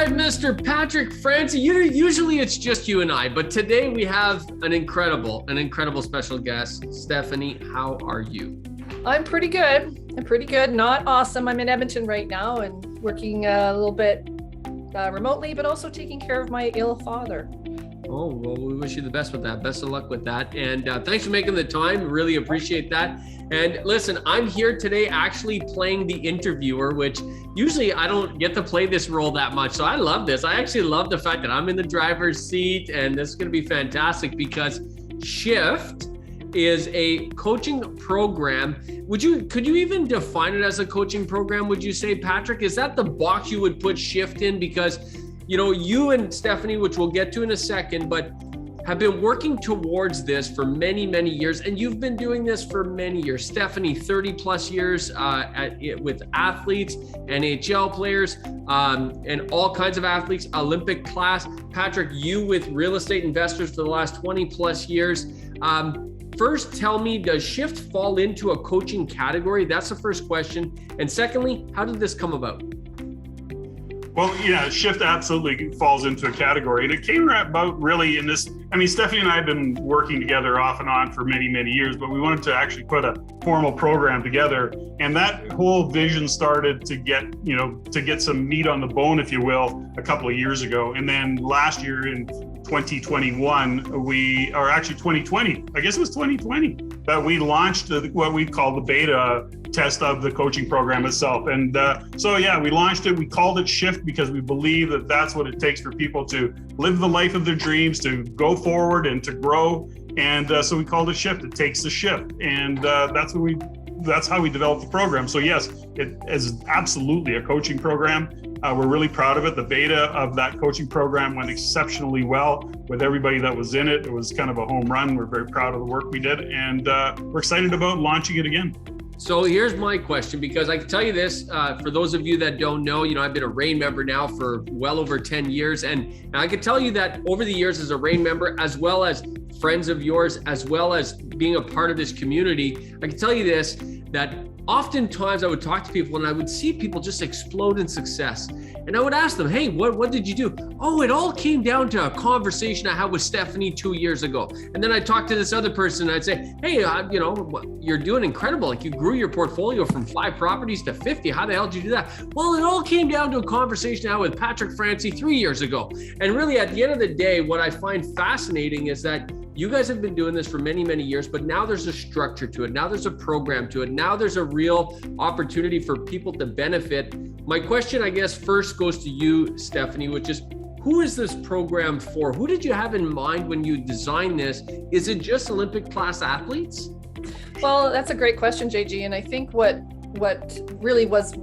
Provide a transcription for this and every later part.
right, Mr. Patrick Francey. Usually it's just you and I, but today we have an incredible special guest. Steffany, how are you? I'm pretty good. Not awesome. I'm in Edmonton right now and working a little bit remotely, but also taking care of my ill father. Oh, well, we wish you the best with that. Best of luck with that. And thanks for making the time. Really appreciate that. And listen, I'm here today actually playing the interviewer, which usually I don't get to play this role that much. So I love this. I actually love the fact that I'm in the driver's seat, and this is going to be fantastic because Shift is a coaching program. Could you even define it as a coaching program? Would you say, Patrick, is that the box you would put Shift in? Because you and Steffany, which we'll get to in a second, but have been working towards this for many, many years. And you've been doing this for many years. Steffany, 30 plus years with athletes, NHL players, and all kinds of athletes, Olympic class. Patrick, you with real estate investors for the last 20 plus years. First, tell me, does Shift fall into a coaching category? That's the first question. And secondly, how did this come about? Well, yeah, Shift absolutely falls into a category. And it came about really in this, Steffany and I have been working together off and on for many, many years, but we wanted to actually put a formal program together. And that whole vision started to get some meat on the bone, if you will, a couple of years ago. And then last year in 2021, 2020, I guess it was 2020, that we launched what we call the beta test of the coaching program itself. And we launched it. We called it Shift because we believe that that's what it takes for people to live the life of their dreams, to go forward and to grow. And so we called it Shift. It takes the shift. And that's how we developed the program. So yes, it is absolutely a coaching program. We're really proud of it. The beta of that coaching program went exceptionally well with everybody that was in it. It was kind of a home run. We're very proud of the work we did, and we're excited about launching it again. So here's my question, because I can tell you this, for those of you that don't know, I've been a REIN member now for well over 10 years. And I can tell you that over the years as a REIN member, as well as friends of yours, as well as being a part of this community, I can tell you this, that oftentimes I would talk to people and I would see people just explode in success. And I would ask them, hey, what did you do? Oh, it all came down to a conversation I had with Steffany 2 years ago. And then I talked to this other person and I'd say, hey, you're doing incredible. Like, you grew your portfolio from 5 properties to 50. How the hell did you do that? Well, it all came down to a conversation I had with Patrick Francey 3 years ago. And really, at the end of the day, what I find fascinating is that you guys have been doing this for many, many years, but now there's a structure to it. Now there's a program to it. Now there's a real opportunity for people to benefit. My question, I guess, first goes to you, Steffany, which is, who is this program for? Who did you have in mind when you designed this? Is it just Olympic class athletes? Well, that's a great question, JG. And I think what really was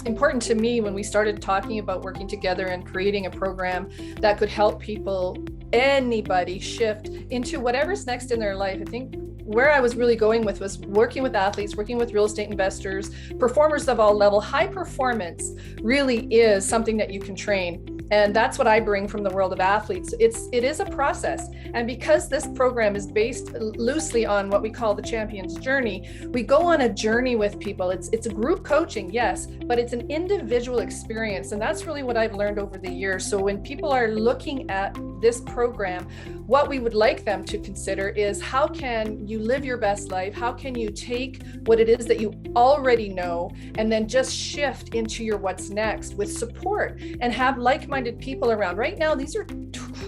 important to me when we started talking about working together and creating a program that could help people, anybody, shift into whatever's next in their life. I think where I was really going with was working with athletes, working with real estate investors, performers of all level. High performance really is something that you can train. And that's what I bring from the world of athletes. It is a process. And because this program is based loosely on what we call the champion's journey, we go on a journey with people. It's a group coaching, yes, but it's an individual experience. And that's really what I've learned over the years. So when people are looking at this program, what we would like them to consider is, how can you live your best life? How can you take what it is that you already know and then just shift into your what's next with support and have like-minded people around? Right now, these are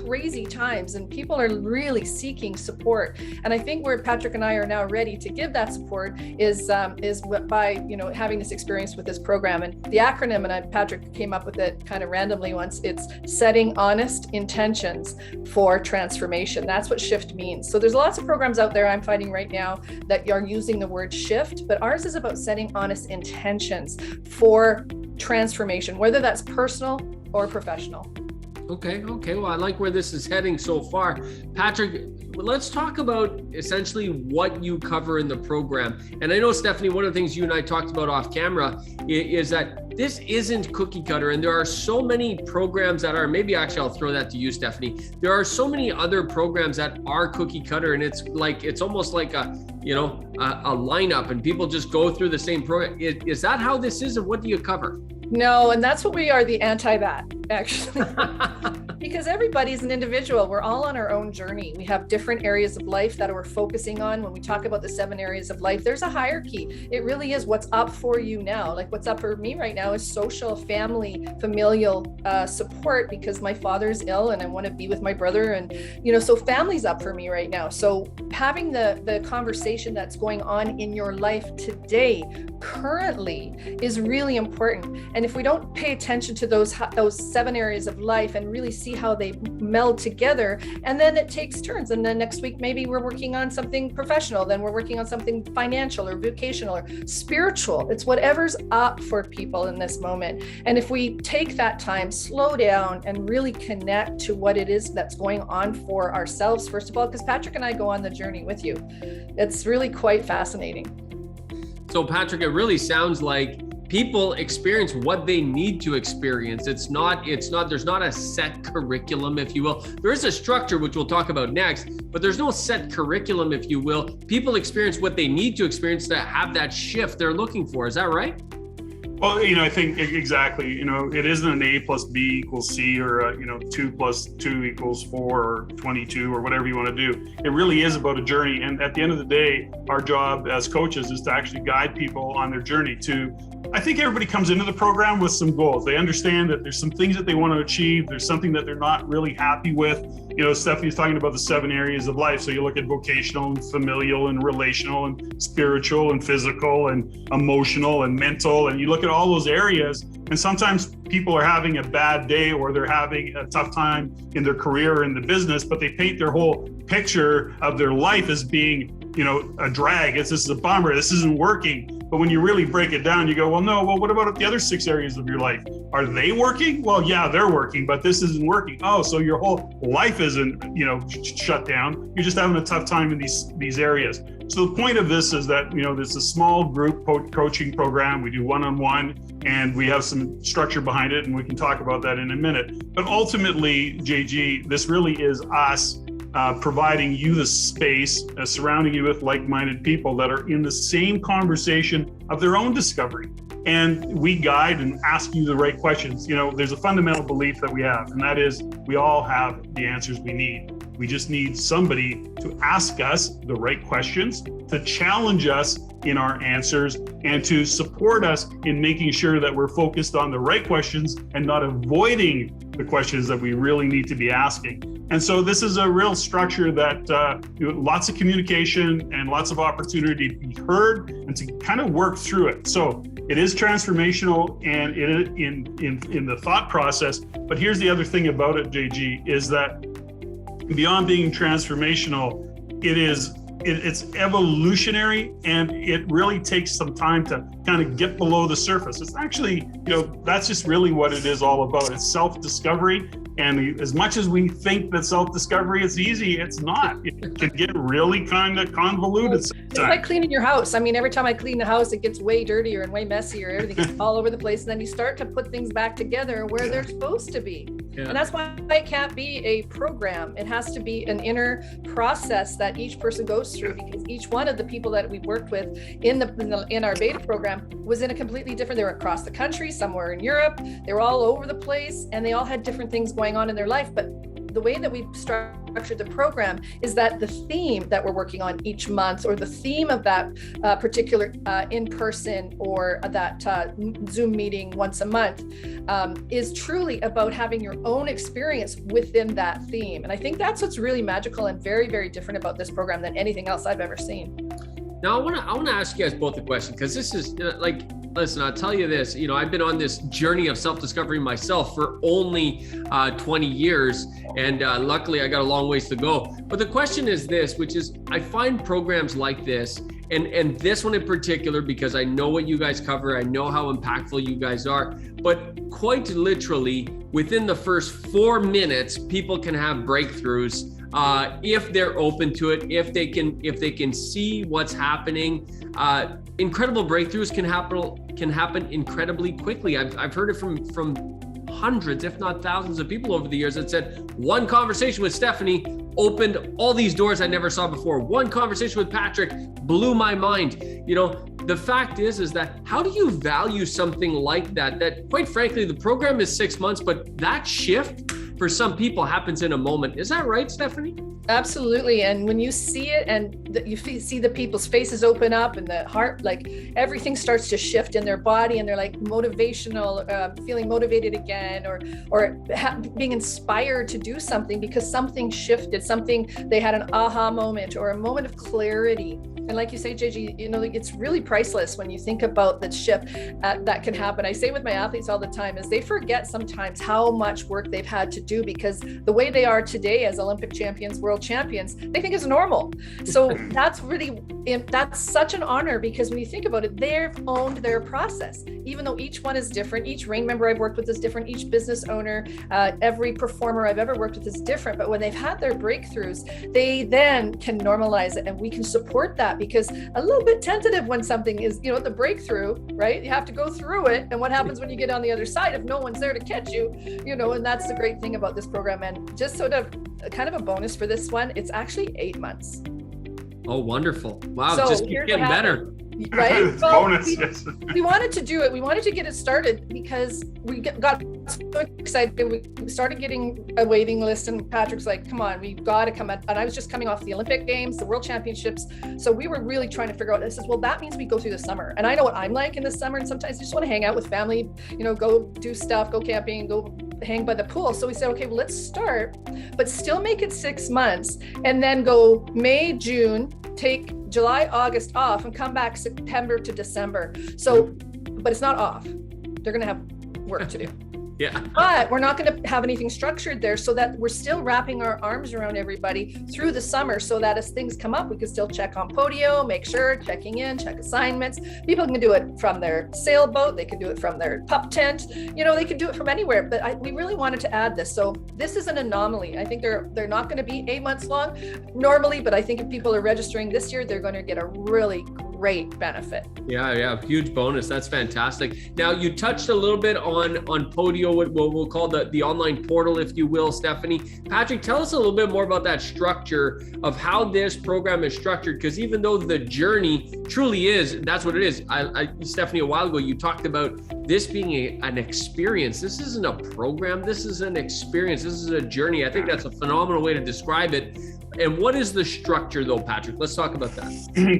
crazy times and people are really seeking support. And I think where Patrick and I are now ready to give that support is by having this experience with this program. And the acronym, and Patrick came up with it kind of randomly once, it's setting honest intentions for transformation. That's what Shift means. So there's lots of programs out there I'm finding right now that are using the word shift, but ours is about setting honest intentions for transformation, whether that's personal or professional. Okay. Well, I like where this is heading so far. Patrick, let's talk about essentially what you cover in the program. And I know, Steffany, one of the things you and I talked about off camera is that this isn't cookie cutter. And there are so many programs that are, maybe actually I'll throw that to you, Steffany. There are so many other programs that are cookie cutter, and it's almost like a lineup, and people just go through the same program. Is that how this is, and what do you cover? No, and that's what we are, the anti-that, actually. Because everybody's an individual. We're all on our own journey. We have different areas of life that we're focusing on. When we talk about the 7 areas of life, there's a hierarchy. It really is what's up for you now. Like what's up for me right now is social, family, familial support, because my father's ill and I want to be with my brother. And, so family's up for me right now. So having the conversation that's going on in your life today, currently, is really important. And if we don't pay attention to those 7 areas of life and really see how they meld together, and then it takes turns. And then next week, maybe we're working on something professional, then we're working on something financial or vocational or spiritual. It's whatever's up for people in this moment. And if we take that time, slow down, and really connect to what it is that's going on for ourselves, first of all, because Patrick and I go on the journey with you. It's really quite fascinating. So Patrick, it really sounds like people experience what they need to experience. There's not a set curriculum, if you will. There is a structure, which we'll talk about next, but there's no set curriculum, if you will. People experience what they need to experience to have that shift they're looking for. Is that right? Well, I think exactly, it isn't an A plus B equals C, or, 2 plus 2 equals 4 or 22 or whatever you want to do. It really is about a journey. And at the end of the day, our job as coaches is to actually guide people on their journey to, I think everybody comes into the program with some goals. They understand that there's some things that they want to achieve. There's something that they're not really happy with. Steffany's talking about the 7 areas of life. So you look at vocational and familial and relational and spiritual and physical and emotional and mental, and you look at all those areas, and sometimes people are having a bad day or they're having a tough time in their career or in the business, but they paint their whole picture of their life as being, a drag. This is a bummer. This isn't working. But when you really break it down, you go, well, what about the other 6 areas of your life? Are they working? Well, yeah, they're working, but this isn't working. Oh, so your whole life isn't, shut down. You're just having a tough time in these areas. So the point of this is that, there's a small group coaching program. We do one-on-one, and we have some structure behind it, and we can talk about that in a minute. But ultimately, JG, this really is us providing you the space, surrounding you with like-minded people that are in the same conversation of their own discovery. And we guide and ask you the right questions. There's a fundamental belief that we have, and that is we all have the answers we need. We just need somebody to ask us the right questions, to challenge us in our answers, and to support us in making sure that we're focused on the right questions and not avoiding the questions that we really need to be asking. And so this is a real structure that lots of communication and lots of opportunity to be heard and to kind of work through it. So it is transformational and in the thought process. But here's the other thing about it, JG, is that beyond being transformational, it's evolutionary, and it really takes some time to kind of get below the surface. It's actually, that's just really what it is all about. It's self-discovery. And as much as we think that self-discovery is easy, it's not. It can get really kind of convoluted sometimes. It's like cleaning your house. I mean, every time I clean the house, it gets way dirtier and way messier. Everything gets all over the place. And then you start to put things back together where they're supposed to be. Yeah. And that's why it can't be a program. It has to be an inner process that each person goes through, because each one of the people that we worked with in our beta program was in a completely different, they were across the country, somewhere in Europe, they were all over the place, and they all had different things going on in their life. But the way that we've structured the program is that the theme that we're working on each month, or the theme of that particular in-person or that Zoom meeting once a month, is truly about having your own experience within that theme. And I think that's what's really magical and very, very different about this program than anything else I've ever seen. Now, I want to ask you guys both a question, because this is listen, I'll tell you this, I've been on this journey of self-discovery myself for only 20 years. And luckily I got a long ways to go. But the question is this, which is, I find programs like this, and this one in particular, because I know what you guys cover, I know how impactful you guys are, but quite literally within the first 4 minutes, people can have breakthroughs if they're open to it, if they can see what's happening. Incredible breakthroughs can happen incredibly quickly. I've heard it from hundreds, if not thousands of people over the years that said one conversation with Steffany opened all these doors I never saw before. One conversation with Patrick blew my mind. You know, the fact is that how do you value something like that? That quite frankly, the program is 6 months, but that shift for some people happens in a moment. Is that right, Steffany? Absolutely. And when you see it and you see the people's faces open up and the heart, like everything starts to shift in their body and they're like motivational, feeling motivated again, or being inspired to do something because something shifted, they had an aha moment or a moment of clarity. And like you say, JG, you know, it's really priceless when you think about the shift that can happen. I say with my athletes all the time is they forget sometimes how much work they've had to do because the way they are today as Olympic champions, world champions, they think is normal. So that's such an honor because when you think about it, they've owned their process, even though each one is different. Each RAIN member I've worked with is different. Each business owner, every performer I've ever worked with is different. But when they've had their breakthroughs, they then can normalize it and we can support that because a little bit tentative when something is, you know, the breakthrough, right? You have to go through it. And what happens when you get on the other side if no one's there to catch you, you know, and that's the great thing about this program. And just sort of kind of a bonus for this one, it's actually 8 months. Oh, wonderful. Wow. So just keep getting better. Right? Well, bonus. We wanted to do it. We wanted to get it started because we got so excited. We started getting a waiting list and Patrick's like, come on, we've got to come out. And I was just coming off the Olympic Games, the World Championships. So we were really trying to figure out, this is, well, that means we go through the summer. And I know what I'm like in the summer. And sometimes I just want to hang out with family, you know, go do stuff, go camping, go hang by the pool. So we said, okay, well, let's start, but still make it 6 months and then go May, June, take July, August off and come back September to December. So, but it's not off. They're going to have work to do. Yeah. But we're not going to have anything structured there so that we're still wrapping our arms around everybody through the summer so that as things come up, we can still check on Podio, make sure, checking in, check assignments. People can do it from their sailboat. They can do it from their pup tent. You know, they can do it from anywhere. But we really wanted to add this. So this is an anomaly. I think they're not going to be 8 months long normally, but I think if people are registering this year, they're going to get a really great benefit. Yeah, huge bonus. That's fantastic. Now you touched a little bit on Podio, what we'll call the online portal, if you will, Steffany. Patrick, tell us a little bit more about that structure of how this program is structured, because even though the journey truly is, that's what it is. Steffany, a while ago, you talked about this being an experience. This isn't a program. This is an experience. This is a journey. I think that's a phenomenal way to describe it. And what is the structure though, Patrick? Let's talk about that.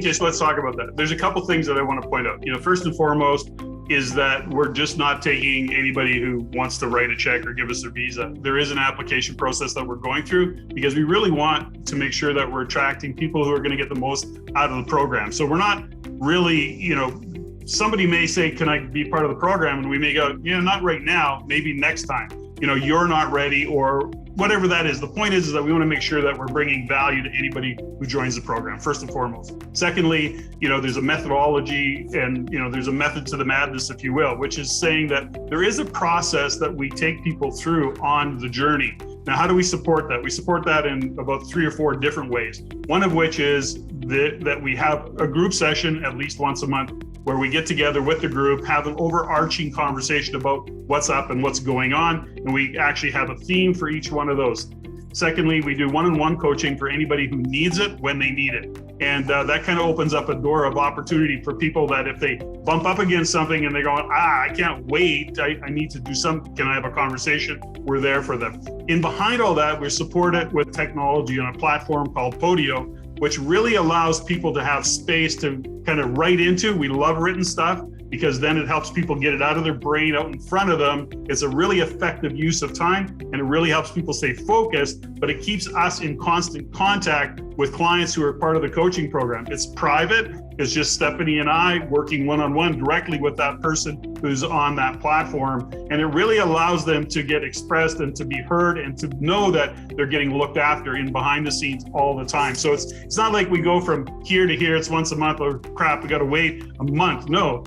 Yes, let's talk about that. There's a couple things that I want to point out. You know, first and foremost is that we're just not taking anybody who wants to write a check or give us their visa. There is an application process that we're going through because we really want to make sure that we're attracting people who are going to get the most out of the program. So we're not really, you know, somebody may say, can I be part of the program? And we may go, yeah, not right now, maybe next time. You know, you're not ready or whatever that is. The point is that we want to make sure that we're bringing value to anybody who joins the program, first and foremost. Secondly, you know, there's a methodology and, you know, there's a method to the madness, if you will, which is saying that there is a process that we take people through on the journey. Now, how do we support that? We support that in about 3 or 4 different ways. One of which is that we have a group session at least once a month where we get together with the group, have an overarching conversation about what's up and what's going on, and we actually have a theme for each one of those. Secondly, we do one-on-one coaching for anybody who needs it when they need it. And that kind of opens up a door of opportunity for people that if they bump up against something and they're going, I can't wait, I need to do something, can I have a conversation? We're there for them. In behind all that, we support it with technology on a platform called Podio, which really allows people to have space to kind of write into. We love written stuff because then it helps people get it out of their brain, out in front of them. It's a really effective use of time and it really helps people stay focused, but it keeps us in constant contact with clients who are part of the coaching program. It's private. It's just Steffany and I working one-on-one directly with that person who's on that platform. And it really allows them to get expressed and to be heard and to know that they're getting looked after in behind the scenes all the time. So it's not like we go from here to here, it's once a month, or crap, we got to wait a month. No,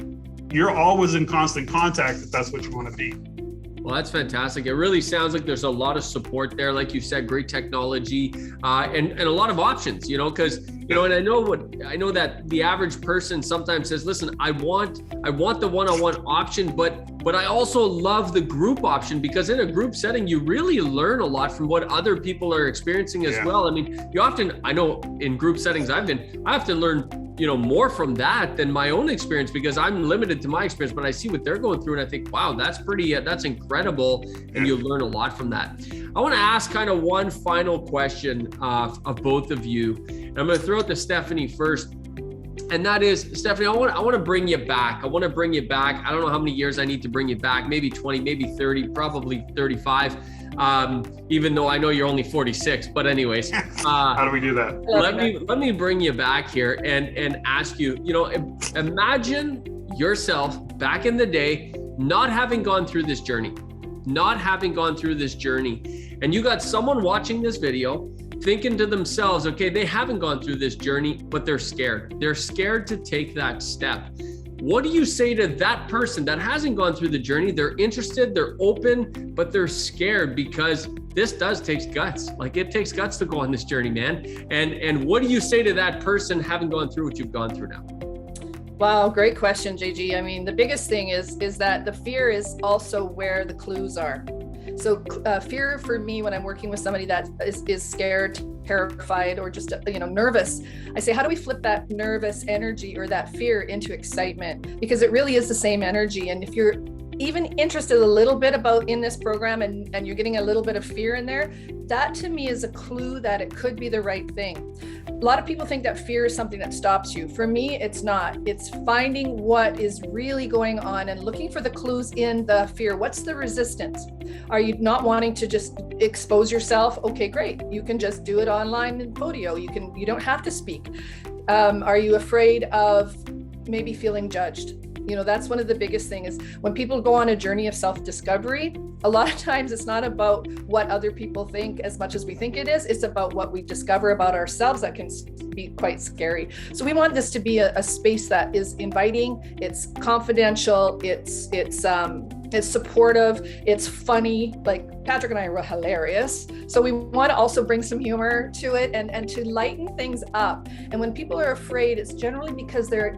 you're always in constant contact if that's what you want to be. Well, that's fantastic. It really sounds like there's a lot of support there. Like you said, great technology, and a lot of options, because, and I know that the average person sometimes says, listen, I want the one-on-one option, but I also love the group option, because in a group setting, you really learn a lot from what other people are experiencing as well. I mean, I know in group settings I often learn, more from that than my own experience, because I'm limited to my experience, but I see what they're going through and I think, wow, that's incredible. And you learn a lot from that. I want to ask kind of one final question of both of you. And I'm going to throw it to Steffany first. And that is, Steffany, I want to bring you back. I don't know how many years I need to bring you back, maybe 20, maybe 30, probably 35. Even though I know you're only 46, but anyways, how do we do that? Let me bring you back here and ask you, imagine yourself back in the day, not having gone through this journey, and you got someone watching this video thinking to themselves, okay, they haven't gone through this journey, but they're scared. They're scared to take that step. What do you say to that person that hasn't gone through the journey? They're interested, they're open, but they're scared, because this take guts. Like, it takes guts to go on this journey, man. And what do you say to that person having gone through what you've gone through now? Wow, great question, JG. I mean, the biggest thing is that the fear is also where the clues are. So fear for me, when I'm working with somebody that is scared, terrified, or just nervous, I say, how do we flip that nervous energy or that fear into excitement? Because it really is the same energy. And if you're even interested a little bit about in this program and you're getting a little bit of fear in there, that to me is a clue that it could be the right thing. A lot of people think that fear is something that stops you. For me, it's not. It's finding what is really going on and looking for the clues in the fear. What's the resistance? Are you not wanting to just expose yourself? Okay, great. You can just do it online in Podio. You don't have to speak. Are you afraid of maybe feeling judged? That's one of the biggest things is when people go on a journey of self-discovery, a lot of times it's not about what other people think as much as we think it is. It's about what we discover about ourselves that can be quite scary. So we want this to be a space that is inviting, it's confidential, it's supportive, it's funny. Like Patrick and I were hilarious. So we want to also bring some humor to it and to lighten things up. And when people are afraid, it's generally because they're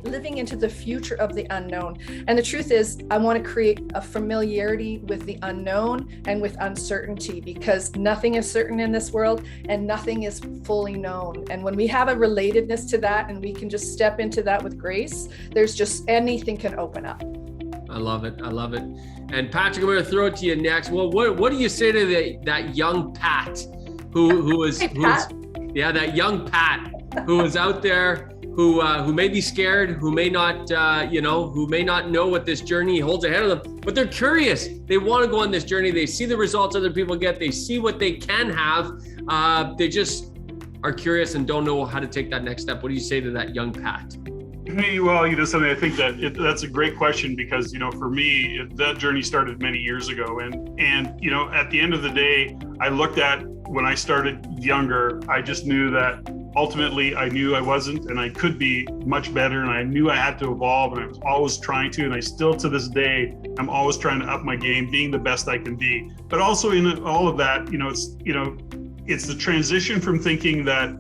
living into the future of the unknown. And the truth is, I want to create a familiarity with the unknown and with uncertainty, because nothing is certain in this world and nothing is fully known. And when we have a relatedness to that and we can just step into that with grace, there's just anything can open up. I love it. And Patrick, I'm going to throw it to you next. Well, what do you say to that young Pat that young Pat who is out there, who may be scared, who may not know what this journey holds ahead of them, but they're curious. They want to go on this journey. They see the results other people get. They see what they can have. They just are curious and don't know how to take that next step. What do you say to that young Pat? Well, something I think that's a great question, because, for me, that journey started many years ago. And, at the end of the day, I looked at when I started younger, I just knew that ultimately I knew I wasn't, and I could be much better. And I knew I had to evolve, and I was always trying to, and I still to this day, I'm always trying to up my game, being the best I can be. But also in all of that, it's the transition from thinking that,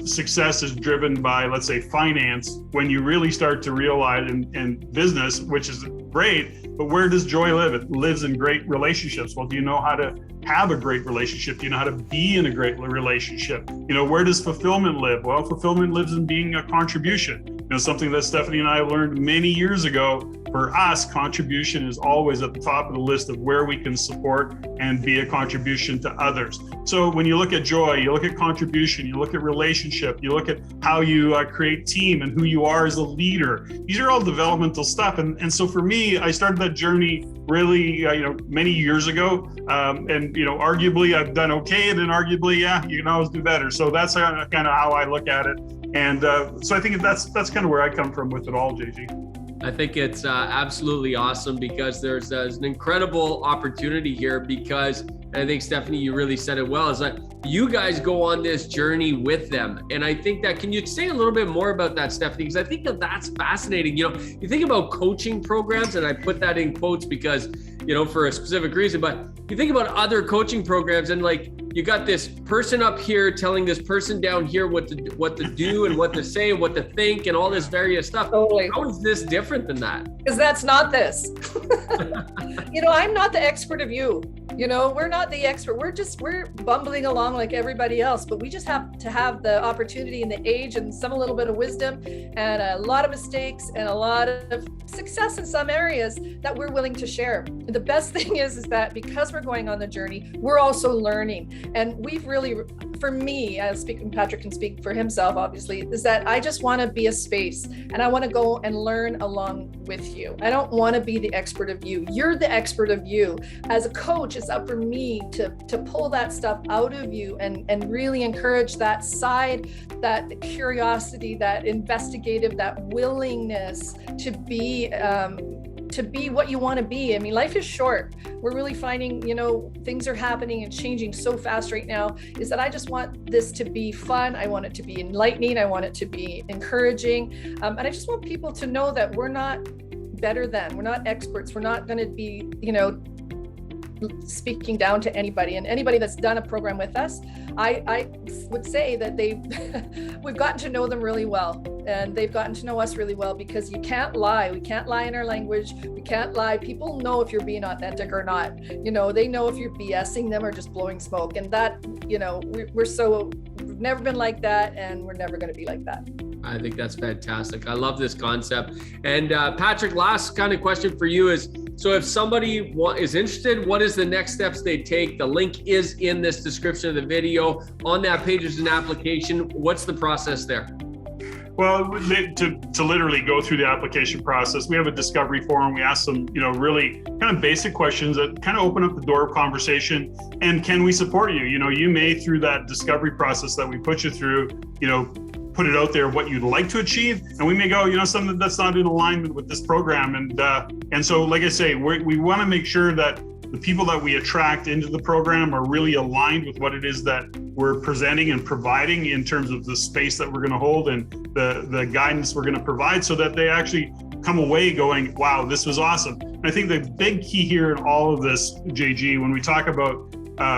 success is driven by, let's say, finance, when you really start to realize in business, which is great, but where does joy live? It lives in great relationships. Well, do you know how to have a great relationship? Do you know how to be in a great relationship? Where does fulfillment live? Well, fulfillment lives in being a contribution. Something that Steffany and I learned many years ago. For us, contribution is always at the top of the list of where we can support and be a contribution to others. So when you look at joy, you look at contribution, you look at relationship, you look at how you create team and who you are as a leader. These are all developmental stuff. And so for me, I started that journey really, many years ago. And arguably I've done okay, and then arguably, you can always do better. So that's kind of how I look at it. And so I think that's kind of where I come from with it all, JG. I think it's absolutely awesome, because there's an incredible opportunity here, because, and I think, Steffany, you really said it well, is that you guys go on this journey with them. And I think that, can you say a little bit more about that, Steffany? Because I think that that's fascinating. You know, you think about coaching programs, and I put that in quotes because, you know, for a specific reason, but you think about other coaching programs and like, you got this person up here telling this person down here what to do and what to say and what to think and all this various stuff. Totally. How is this different than that? Because that's not this. You know, I'm not the expert of you. You know, we're not the expert. We're bumbling along like everybody else, but we just have to have the opportunity and the age and a little bit of wisdom and a lot of mistakes and a lot of success in some areas that we're willing to share. The best thing is that because we're going on the journey, we're also learning. And we've really, for me, Patrick can speak for himself, obviously, is that I just want to be a space and I want to go and learn along with you. I don't want to be the expert of you. You're the expert of you. As a coach, it's up for me to pull that stuff out of you and really encourage that side, that curiosity, that investigative, that willingness to be what you want to be. I mean, life is short. We're really finding, you know, things are happening and changing so fast right now, is that I just want this to be fun. I want it to be enlightening. I want it to be encouraging. And I just want people to know that we're not better than, we're not experts. We're not going to be, you know, speaking down to anybody, and anybody that's done a program with us, I would say that we've gotten to know them really well, and they've gotten to know us really well, because you can't lie. We can't lie in our language. We can't lie. People know if you're being authentic or not. You know, they know if you're BSing them or just blowing smoke, and that, you know, we've never been like that, and we're never going to be like that. I think that's fantastic. I love this concept. And Patrick, last kind of question for you is, so if somebody is interested, what is the next steps they take? The link is in this description of the video. On that page is an application. What's the process there? Well, to literally go through the application process, we have a discovery forum. We ask some, you know, really kind of basic questions that kind of open up the door of conversation. And can we support you? You know, you may, through that discovery process that we put you through, you know, put it out there what you'd like to achieve, and we may go, you know, something that's not in alignment with this program. And so, like I say, we want to make sure that the people that we attract into the program are really aligned with what it is that we're presenting and providing in terms of the space that we're going to hold and the guidance we're going to provide, so that they actually come away going, wow, this was awesome. And I think the big key here in all of this, JG, when we talk about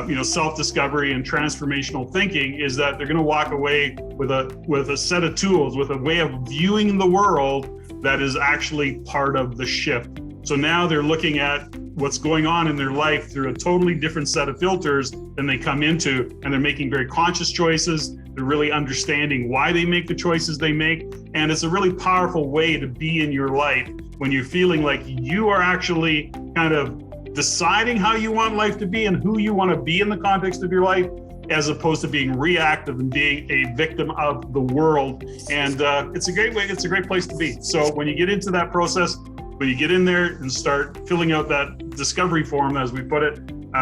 you know, self-discovery and transformational thinking, is that they're going to walk away with a set of tools, with a way of viewing the world that is actually part of the shift. So now they're looking at what's going on in their life through a totally different set of filters than they come into, and they're making very conscious choices. They're really understanding why they make the choices they make. And it's a really powerful way to be in your life when you're feeling like you are actually kind of deciding how you want life to be and who you want to be in the context of your life, as opposed to being reactive and being a victim of the world. And it's a great place to be. So when you get into that process, when you get in there and start filling out that discovery form, as we put it,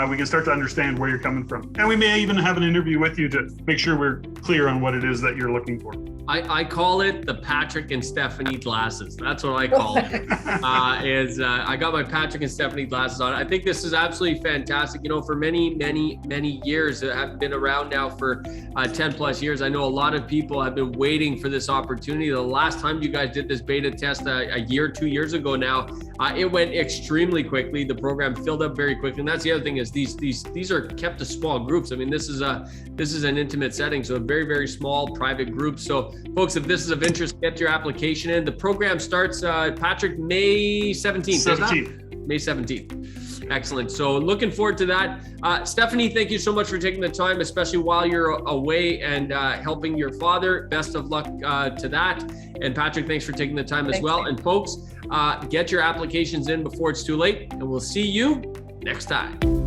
we can start to understand where you're coming from. And we may even have an interview with you to make sure we're clear on what it is that you're looking for. I call it the Patrick and Steffany glasses. That's what I call it. I got my Patrick and Steffany glasses on. I think this is absolutely fantastic. You know, for many, many, many years, I've been around now for 10 plus years. I know a lot of people have been waiting for this opportunity. The last time you guys did this beta test a year, 2 years ago now, it went extremely quickly. The program filled up very quickly. And that's the other thing, is these are kept to small groups. I mean, this is an intimate setting, so a very, very small private group. So folks, if this is of interest, get your application in. The program starts, Patrick, May 17th. May 17th. Excellent. So looking forward to that. Steffany, thank you so much for taking the time, especially while you're away and helping your father. Best of luck to that. And Patrick, thanks for taking the time as well. And folks, get your applications in before it's too late, and we'll see you next time.